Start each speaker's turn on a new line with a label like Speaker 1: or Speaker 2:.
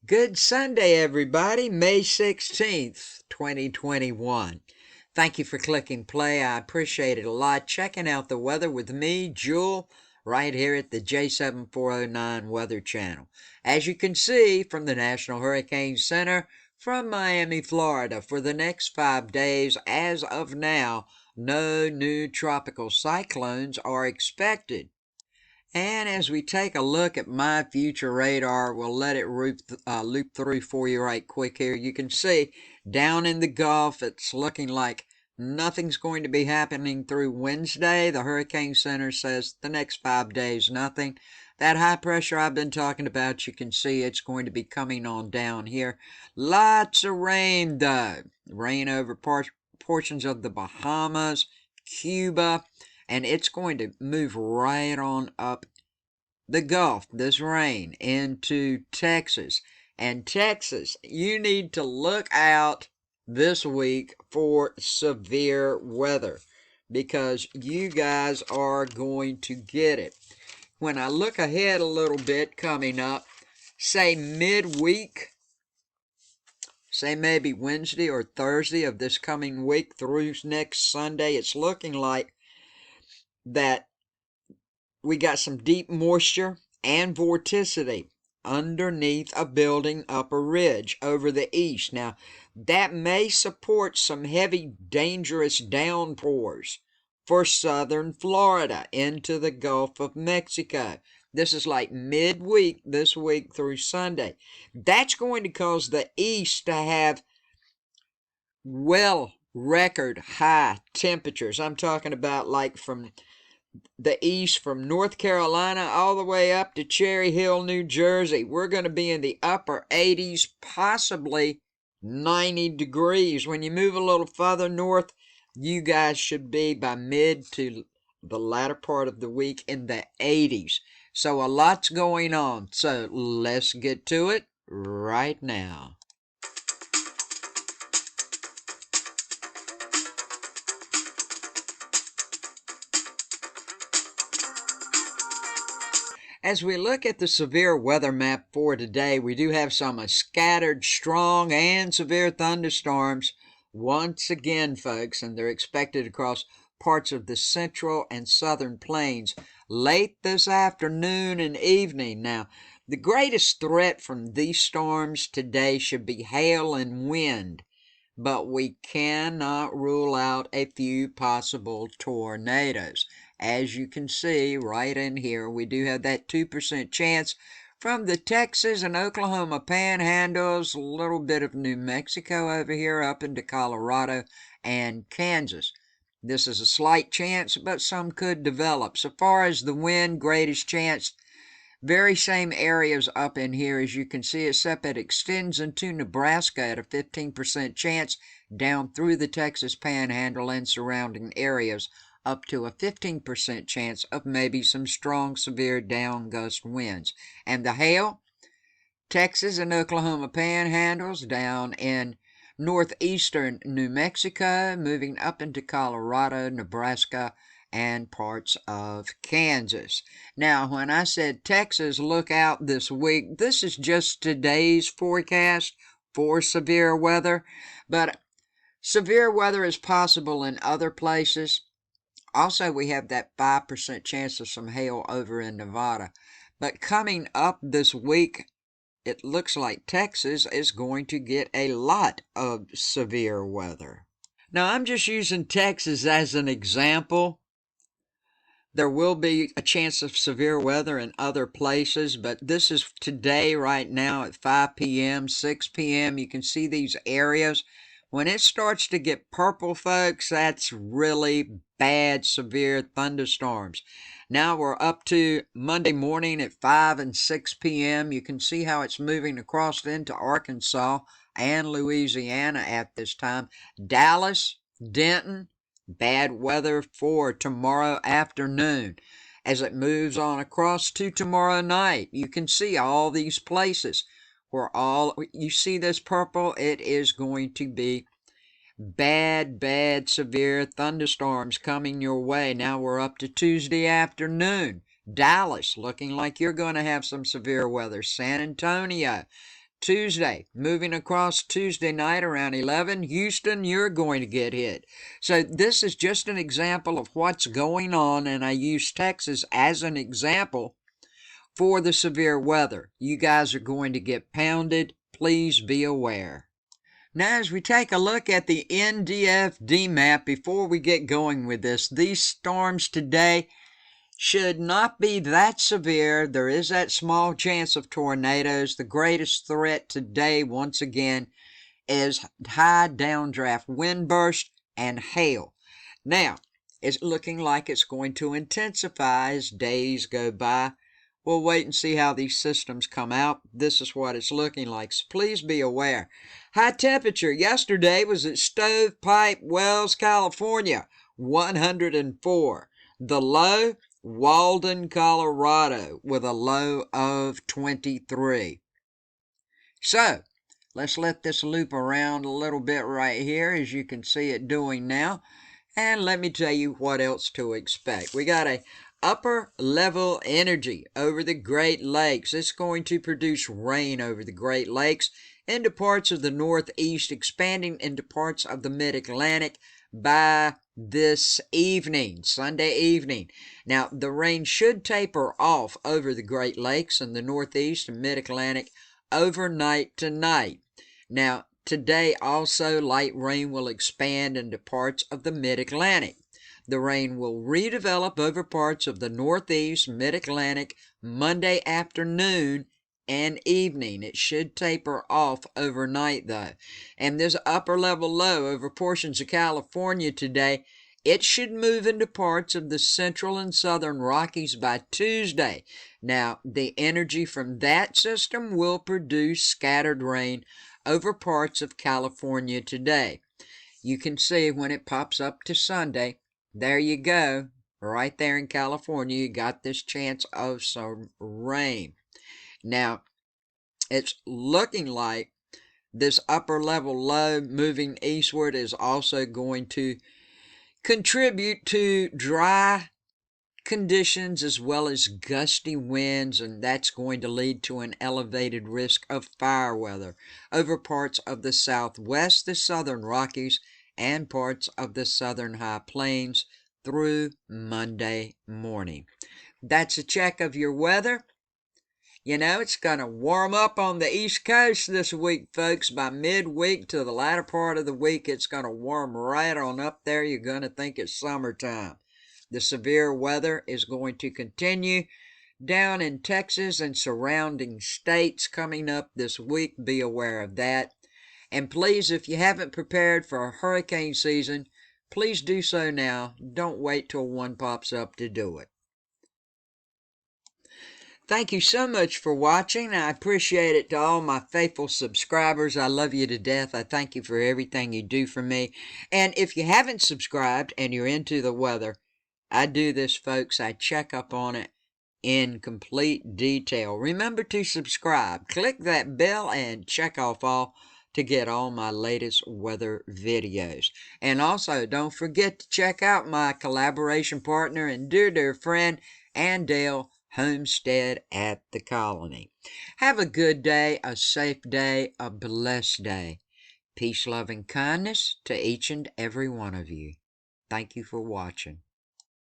Speaker 1: Good Sunday, everybody. May 16th, 2021. Thank you for clicking play. I appreciate it a lot. Checking out the weather with me, Jewel, right here at the J7409 Weather Channel. As you can see from the National Hurricane Center from Miami, Florida, for the next 5 days, as of now, no new tropical cyclones are expected. And as we take a look at my future radar, we'll let it loop through for you right quick here. You can see down in the Gulf, it's looking like nothing's going to be happening through Wednesday. The Hurricane Center says the next 5 days, nothing. That high pressure I've been talking about, you can see it's going to be coming on down here. Lots of rain, though. Rain over portions of the Bahamas, Cuba, and it's going to move right on up the Gulf, this rain, into Texas. And Texas, you need to look out this week for severe weather because you guys are going to get it. When I look ahead a little bit coming up, say midweek, say maybe Wednesday or Thursday of this coming week through next Sunday, it's looking like that we got some deep moisture and vorticity underneath a building up a ridge over the east. Now, that may support some heavy, dangerous downpours for southern Florida into the Gulf of Mexico. This is like midweek this week through Sunday. That's going to cause the east to have record high temperatures. I'm talking about like from the east, from North Carolina all the way up to Cherry Hill, New Jersey. We're going to be in the upper 80s, possibly 90 degrees. When you move a little further north, you guys should be by mid to the latter part of the week in the 80s. So a lot's going on. So let's get to it right now. As we look at the severe weather map for today, we do have some scattered strong and severe thunderstorms once again, folks, and they're expected across parts of the central and southern plains late this afternoon and evening. Now, the greatest threat from these storms today should be hail and wind, but we cannot rule out a few possible tornadoes. As you can see right in here, we do have that 2% chance from the Texas and Oklahoma panhandles, a little bit of New Mexico over here up into Colorado and Kansas. This is a slight chance, but some could develop. So far as the wind, greatest chance, very same areas up in here as you can see, except it extends into Nebraska at a 15% chance down through the Texas panhandle and surrounding areas up to a 15% chance of maybe some strong, severe down gust winds. And the hail, Texas and Oklahoma panhandles down in northeastern New Mexico, moving up into Colorado, Nebraska, and parts of Kansas. Now, when I said Texas, look out this week, this is just today's forecast for severe weather, but severe weather is possible in other places. Also, we have that 5% chance of some hail over in Nevada. But coming up this week, it looks like Texas is going to get a lot of severe weather. Now, I'm just using Texas as an example. There will be a chance of severe weather in other places, but this is today, right now, at 5 p.m., 6 p.m. You can see these areas. When it starts to get purple, folks, that's really bad, severe thunderstorms. Now we're up to Monday morning at 5 and 6 p.m. You can see how it's moving across into Arkansas and Louisiana at this time. Dallas, Denton, bad weather for tomorrow afternoon. As it moves on across to tomorrow night, you can see all these places where you see this purple, it is going to be bad, severe thunderstorms coming your way. Now we're up to Tuesday afternoon. Dallas, looking like you're going to have some severe weather. San Antonio, Tuesday, moving across Tuesday night around 11, Houston, you're going to get hit. So this is just an example of what's going on, and I use Texas as an example for the severe weather. You guys are going to get pounded. Please be aware. Now, as we take a look at the NDFD map before we get going with this, these storms today should not be that severe. There is that small chance of tornadoes. The greatest threat today, once again, is high downdraft wind burst and hail. Now, it's looking like it's going to intensify as days go by. We'll wait and see how these systems come out. This is what it's looking like, so please be aware. High temperature yesterday was at Stovepipe Wells, California, 104. The low, Walden, Colorado, with a low of 23. So, let's let this loop around a little bit right here, as you can see it doing now. And let me tell you what else to expect. We got a upper level energy over the Great Lakes. It's going to produce rain over the Great Lakes into parts of the Northeast, expanding into parts of the Mid-Atlantic by this evening, Sunday evening. Now, the rain should taper off over the Great Lakes and the Northeast and Mid-Atlantic overnight tonight. Now, today also light rain will expand into parts of the Mid-Atlantic. The rain will redevelop over parts of the Northeast, Mid-Atlantic Monday afternoon and evening. It should taper off overnight though. And this upper level low over portions of California today, it should move into parts of the central and southern Rockies by Tuesday. Now, the energy from that system will produce scattered rain over parts of California today. You can see when it pops up to Sunday, there you go. Right there in California, you got this chance of some rain. Now, it's looking like this upper level low moving eastward is also going to contribute to dry conditions as well as gusty winds, and that's going to lead to an elevated risk of fire weather over parts of the Southwest, the Southern Rockies, and parts of the Southern High Plains through Monday morning. That's a check of your weather. You know, it's going to warm up on the East Coast this week, folks. By midweek to the latter part of the week, it's going to warm right on up there. You're going to think it's summertime. The severe weather is going to continue down in Texas and surrounding states coming up this week. Be aware of that. And please, if you haven't prepared for hurricane season, please do so now. Don't wait till one pops up to do it. Thank you so much for watching. I appreciate it to all my faithful subscribers. I love you to death. I thank you for everything you do for me. And if you haven't subscribed and you're into the weather, I do this, folks. I check up on it in complete detail. Remember to subscribe. Click that bell and check off all to get all my latest weather videos. And also, don't forget to check out my collaboration partner and dear friend, Andale Homestead at the Colony. Have a good day, a safe day, a blessed day. Peace, love, and kindness to each and every one of you. Thank you for watching.